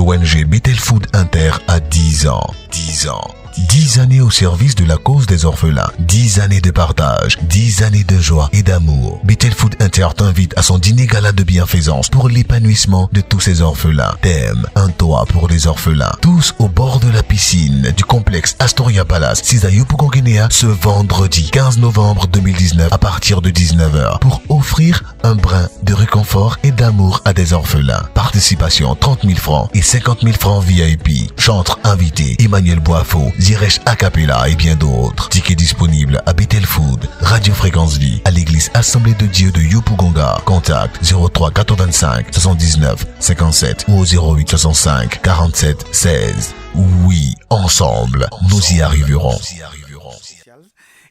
l'ONG Bethel Food Inter a 10 ans. 10 ans. 10 années au service de la cause des orphelins. 10 années de partage. 10 années de joie et d'amour. Bethel Food Inter t'invite à son dîner gala de bienfaisance pour l'épanouissement de tous ces orphelins. Thème, un toit pour les orphelins. Tous au bord de la piscine du complexe Astoria Palace, Sisayo-Pukonguinea, ce vendredi 15 novembre 2019 à partir de 19h pour offrir un brin de réconfort et d'amour à des orphelins. Participation 30 000 francs et 50 000 francs VIP. Chantre invité Emmanuel Boifo, Ziresh Acapella et bien d'autres. Tickets disponibles à Bethel Food, Radio Fréquence Vie, à l'église Assemblée de Dieu de Yopougonga. Contact 03 425 79 57 ou au 08 65 47 16. Oui, ensemble, nous y arriverons.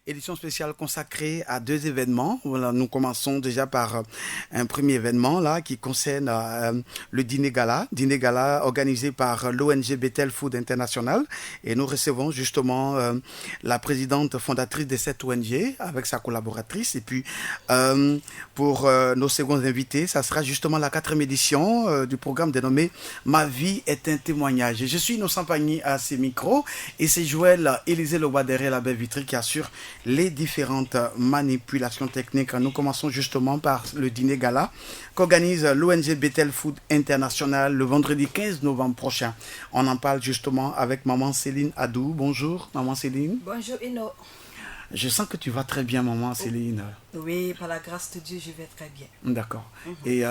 Édition spéciale consacrée à 2 événements. Voilà, nous commençons déjà par un premier événement là qui concerne le dîner gala organisé par l'ONG Bethel Food International, et nous recevons justement la présidente fondatrice de cette ONG avec sa collaboratrice, et puis pour nos seconds invités, ça sera justement la 4e édition du programme dénommé Ma vie est un témoignage. Je suis Innocent Pagny à ces micros et c'est Joël Élisée Loba derrière la baie vitrée qui assure les différentes manipulations techniques. Nous commençons justement par le dîner gala qu'organise l'ONG Bethel Food International le vendredi 15 novembre prochain. On en parle justement avec maman Céline Adou. Bonjour maman Céline. Bonjour Inno. Je sens que tu vas très bien maman Céline. Oui, par la grâce de Dieu, je vais très bien. D'accord. Et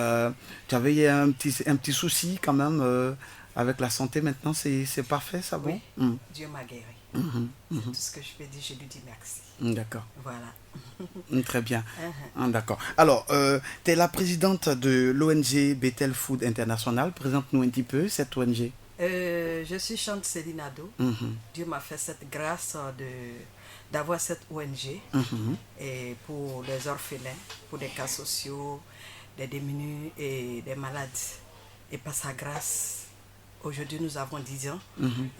tu avais un petit souci quand même avec la santé maintenant, c'est parfait, ça va? Oui, Dieu m'a guéri. C'est tout ce que je peux dire, je lui dis merci. D'accord. Voilà. Très bien. D'accord. Alors, tu es la présidente de l'ONG Bethel Food International. Présente-nous un petit peu cette ONG. Je suis Chante Céline Ado. Dieu m'a fait cette grâce d'avoir cette ONG et pour les orphelins, pour des cas sociaux, des démunis et des malades. Et par sa grâce, aujourd'hui nous avons 10 ans.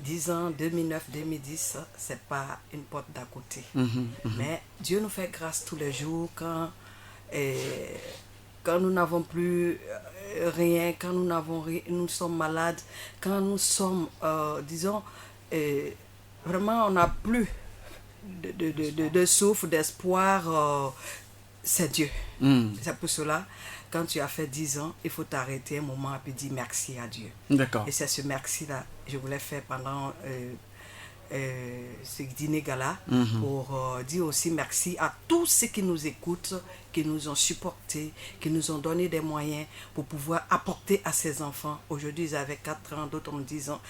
10 ans, 2009-2010, c'est pas une porte d'à côté. Mais Dieu nous fait grâce tous les jours quand nous n'avons plus rien, quand nous sommes malades, quand nous sommes, vraiment on n'a plus de souffle, d'espoir, c'est Dieu. C'est pour cela, quand tu as fait 10 ans, il faut t'arrêter un moment et puis dire merci à Dieu. D'accord. Et c'est ce merci-là que je voulais faire pendant ce dîner gala pour dire aussi merci à tous ceux qui nous écoutent, qui nous ont supportés, qui nous ont donné des moyens pour pouvoir apporter à ces enfants. Aujourd'hui, ils avaient 4 ans, d'autres ont 10 ans,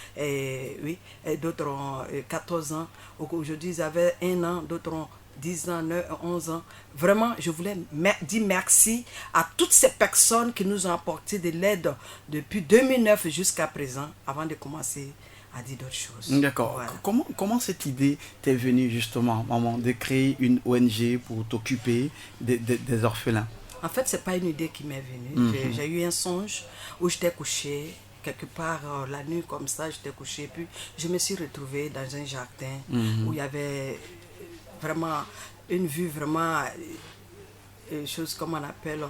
d'autres ont 14 ans. Aujourd'hui, ils avaient 1 an, d'autres ont 10 ans, 9, 11 ans. Vraiment, je voulais dire merci à toutes ces personnes qui nous ont apporté de l'aide depuis 2009 jusqu'à présent, avant de commencer à dire d'autres choses. D'accord. Voilà. Comment cette idée t'est venue justement, maman, de créer une ONG pour t'occuper des orphelins? En fait, c'est pas une idée qui m'est venue. J'ai eu un songe où j'étais couchée quelque part la nuit comme ça, j'étais couchée, puis je me suis retrouvée dans un jardin où il y avait vraiment une vue vraiment chose comme on appelle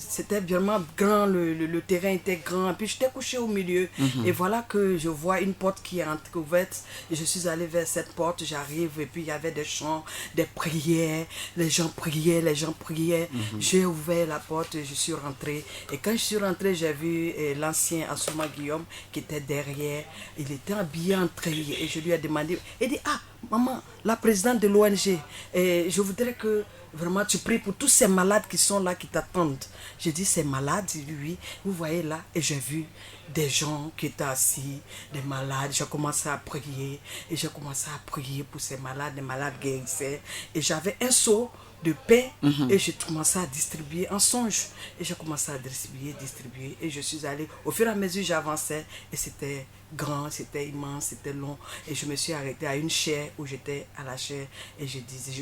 c'était vraiment grand, le terrain était grand, puis j'étais couché au milieu et voilà que je vois une porte qui est ouverte et je suis allée vers cette porte, j'arrive et puis il y avait des chants, des prières, les gens priaient, j'ai ouvert la porte et je suis rentrée, et quand je suis rentrée j'ai vu l'ancien Assouma Guillaume qui était derrière, il était habillé en treillis et je lui ai demandé, il dit maman, la présidente de l'ONG, je voudrais que vraiment tu pries pour tous ces malades qui sont là, qui t'attendent. J'ai dit ces malades, oui, vous voyez là, et j'ai vu des gens qui étaient assis, des malades. J'ai commencé à prier et j'ai commencé à prier pour ces malades, des malades guérissaient, et j'avais un seau de pain et j'ai commencé à distribuer en songe, et j'ai commencé à distribuer et je suis allée, au fur et à mesure j'avançais, et c'était grand, c'était immense, c'était long, et je me suis arrêtée à une chaire où j'étais à la chaire et je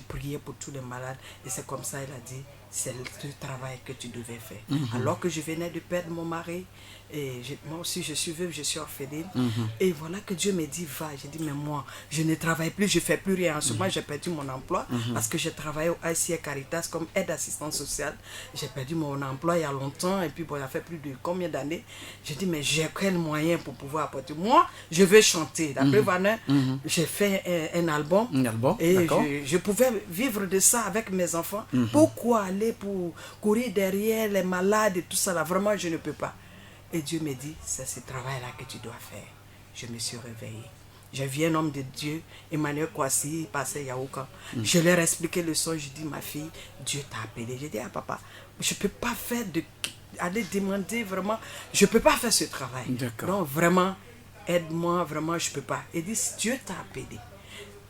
priais pour tous les malades, et c'est comme ça il a dit c'est le travail que tu devais faire. Alors que je venais de perdre mon mari, et moi aussi je suis veuve, je suis orpheline. Et voilà que Dieu me dit, va. J'ai dit, mais moi, je ne travaille plus, je ne fais plus rien. En ce moment, j'ai perdu mon emploi parce que j'ai travaillé au ICA Caritas comme aide assistante sociale. J'ai perdu mon emploi il y a longtemps et puis bon, ça fait plus de combien d'années. J'ai dit, mais j'ai quel moyen pour pouvoir apporter. Moi, je veux chanter. D'après Vanner, j'ai fait un album. Et je pouvais vivre de ça avec mes enfants. Pourquoi aller pour courir derrière les malades et tout ça là? Vraiment, je ne peux pas. Et Dieu me dit, c'est ce travail-là que tu dois faire. Je me suis réveillée. J'ai vu un homme de Dieu, Emmanuel Kwasi, passer Yaouka. Je leur ai expliqué le son. Je dis, ma fille, Dieu t'a appelé. J'ai dit, ah papa, je ne peux pas faire aller demander vraiment, je ne peux pas faire ce travail. Donc vraiment, aide-moi, vraiment, je ne peux pas. Il dit, Dieu t'a appelé.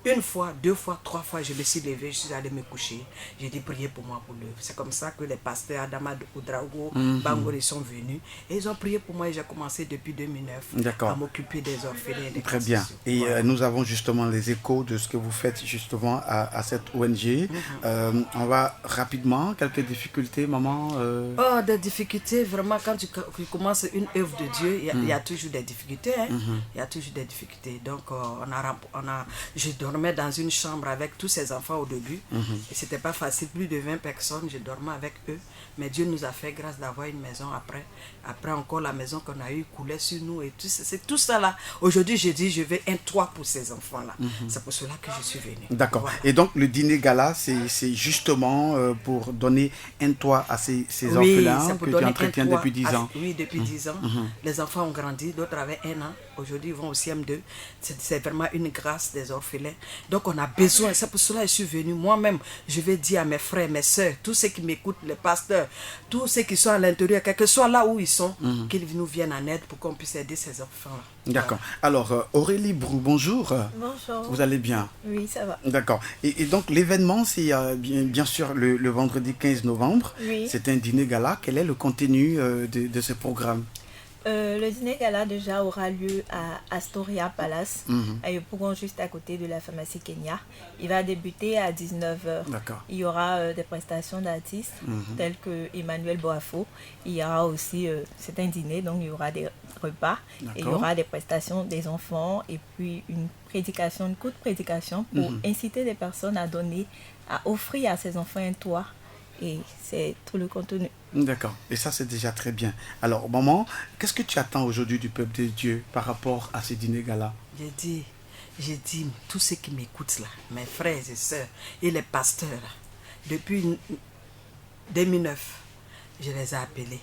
Une fois, deux fois, trois fois, je me suis levée, je suis allée me coucher. J'ai dit, priez pour moi pour l'œuvre. C'est comme ça que les pasteurs Adama Oudraogo, Bangori sont venus. Et ils ont prié pour moi et j'ai commencé depuis 2009 à m'occuper des orphelins. Des Très bien. Et nous avons justement les échos de ce que vous faites justement à cette ONG. On va rapidement, quelques difficultés, maman Oh, des difficultés, vraiment, quand tu commences une œuvre de Dieu, il y a toujours des difficultés. Il y a toujours des difficultés. Donc, je dormais dans une chambre avec tous ces enfants au début. Et c'était pas facile, plus de 20 personnes, je dormais avec eux. Mais Dieu nous a fait grâce d'avoir une maison après. Après encore, la maison qu'on a eue coulait sur nous. Et c'est tout ça là. Aujourd'hui, j'ai dit, je veux un toit pour ces enfants-là. C'est pour cela que je suis venue. D'accord. Voilà. Et donc, le dîner gala, c'est justement pour donner un toit à ces orphelins que tu entretiens depuis 10 ans. Oui, depuis 10 ans. Les enfants ont grandi, d'autres avaient 1 an. Aujourd'hui, ils vont au CM2. C'est vraiment une grâce des orphelins. Donc, on a besoin. C'est pour cela que je suis venue. Moi-même, je vais dire à mes frères, mes soeurs, tous ceux qui m'écoutent, les pasteurs, tous ceux qui sont à l'intérieur, quel que soit là où ils sont, qu'ils nous viennent en aide pour qu'on puisse aider ces enfants-là. D'accord. Alors, Aurélie Brou, bonjour. Bonjour. Vous allez bien? Oui, ça va. D'accord. Et donc, l'événement, c'est bien sûr le vendredi 15 novembre. Oui. C'est un dîner gala. Quel est le contenu de ce programme? Le dîner gala déjà aura lieu à Astoria Palace, à Yopougon, juste à côté de la pharmacie Kenya. Il va débuter à 19h. D'accord. Il y aura des prestations d'artistes tels que Emmanuel Boafo. Il y aura aussi, c'est un dîner, donc il y aura des repas. Et il y aura des prestations des enfants et puis une courte prédication pour inciter les personnes à donner, à offrir à ces enfants un toit. Et c'est tout le contenu. D'accord. Et ça, c'est déjà très bien. Alors, maman, qu'est-ce que tu attends aujourd'hui du peuple de Dieu par rapport à ce dîner gala? J'ai dit, tous ceux qui m'écoutent là, mes frères et sœurs et les pasteurs, là, depuis 2009, je les ai appelés.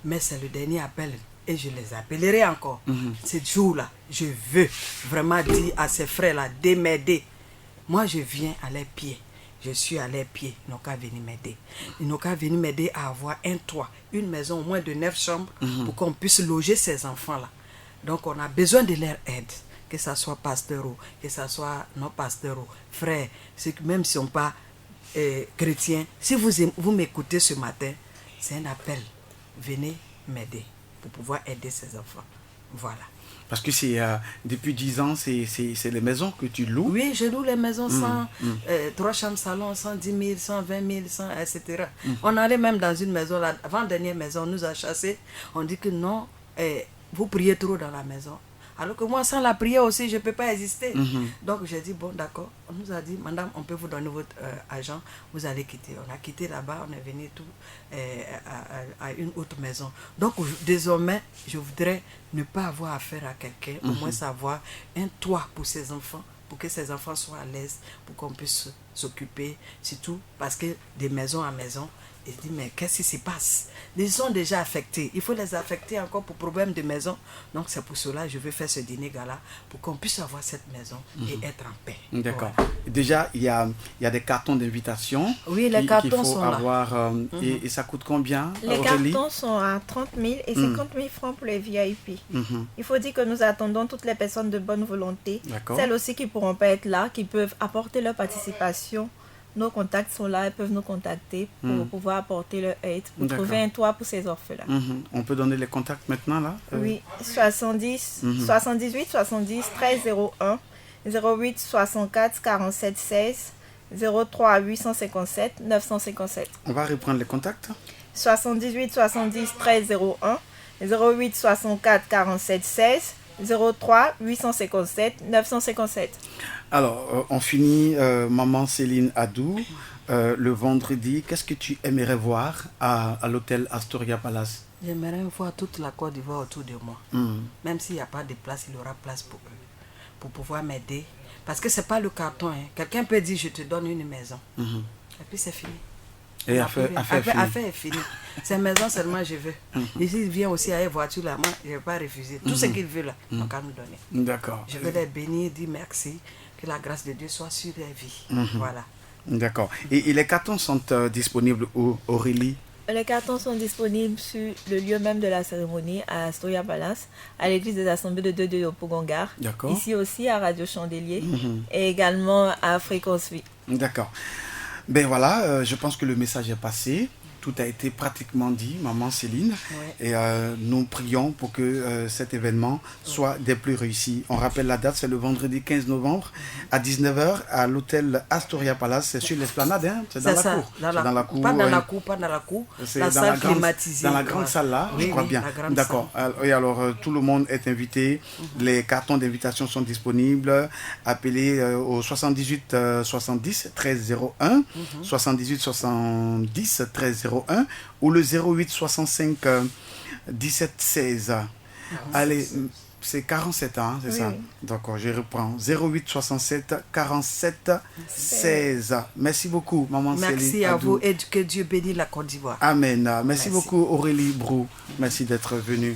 Mais c'est le dernier appel et je les appellerai encore. Ce jour-là, je veux vraiment dire à ces frères-là de m'aider. Moi, je viens à leurs pieds. Je suis à leurs pieds. Ils n'ont qu'à venir m'aider. Ils n'ont qu'à venir m'aider à avoir un toit, une maison au moins de 9 chambres pour qu'on puisse loger ces enfants-là. Donc, on a besoin de leur aide. Que ce soit pasteur, que ce soit non pasteur, frères, même si on ne sont pas chrétiens. Si vous m'écoutez ce matin, c'est un appel. Venez m'aider pour pouvoir aider ces enfants. Voilà. Parce que c'est depuis 10 ans, c'est les maisons que tu loues. Oui, je loue les maisons 3 chambres salon, 110 000, 120 000, 100, etc. On allait même dans une maison, l'avant-dernière maison, on nous a chassés. On dit que non, vous priez trop dans la maison. Alors que moi, sans la prière aussi, je ne peux pas exister. Donc, j'ai dit, bon, d'accord. On nous a dit, madame, on peut vous donner votre argent, vous allez quitter. On a quitté là-bas, on est venu tout à une autre maison. Donc, désormais, je voudrais ne pas avoir affaire à quelqu'un, au moins savoir un toit pour ces enfants, pour que ces enfants soient à l'aise, pour qu'on puisse s'occuper, surtout parce que des maisons à maison, il dit, mais qu'est-ce qui se passe? Ils sont déjà affectés. Il faut les affecter encore pour problème de maison. Donc, c'est pour cela que je veux faire ce dîner gala, pour qu'on puisse avoir cette maison et être en paix. D'accord. Voilà. Déjà, il y a des cartons d'invitation. Oui, les cartons sont avoir, là. Et ça coûte combien, Les Aurélie? cartons sont à 30 000 et 50 000 francs pour les VIP. Il faut dire que nous attendons toutes les personnes de bonne volonté. Celles aussi qui ne pourront pas être là, qui peuvent apporter leur participation. Nos contacts sont là, ils peuvent nous contacter pour pouvoir apporter leur aide, pour trouver un toit pour ces orphelins. On peut donner les contacts maintenant là? Oui, 78 70 13 01, 08 64 47 16, 03 857 957. On va reprendre les contacts. 78 70 13 01, 08 64 47 16, 03 857 957. Alors, on finit, maman Céline Adou, le vendredi. Qu'est-ce que tu aimerais voir à l'hôtel Astoria Palace? J'aimerais voir toute la Côte d'Ivoire autour de moi. Même s'il n'y a pas de place, il y aura place pour eux, pour pouvoir m'aider. Parce que ce n'est pas le carton. Hein. Quelqu'un peut dire, je te donne une maison. Et puis c'est fini. Et affaire est finie. C'est une maison seulement, je veux. Ici, il vient aussi avec voiture là, moi, je ne vais pas refuser. Tout ce qu'il veut là, on va nous donner. D'accord. Je veux les bénir, dire merci, que la grâce de Dieu soit sur leur vie. Voilà. D'accord. Et les cartons sont disponibles où, Aurélie? Les cartons sont disponibles sur le lieu même de la cérémonie à Astoria Palace, à l'église des Assemblées de Dieu de Yopougongar. D'accord. Ici aussi à Radio Chandelier et également à Fréquence Vie. D'accord. Ben voilà, je pense que le message est passé. Tout a été pratiquement dit, maman Céline. Ouais. Et nous prions pour que cet événement soit des plus réussis. On rappelle la date, c'est le vendredi 15 novembre à 19h à l'hôtel Astoria Palace. C'est sur l'esplanade, hein? C'est dans la cour. Dans la cour. Pas dans la cour. C'est la salle climatisée. Dans la grande salle là, oui, je crois oui, bien. D'accord. Et alors, tout le monde est invité. Les cartons d'invitation sont disponibles. Appelez au 78 70 13 01, 78 70 13 01 ou le 08 65 17 16. Allez, c'est 47 ans, c'est ça? D'accord, je reprends. 08 67 47 16. Merci beaucoup, maman Céline. Merci à vous et que Dieu bénisse la Côte d'Ivoire. Amen. Merci beaucoup, Aurélie Brou. Merci d'être venue.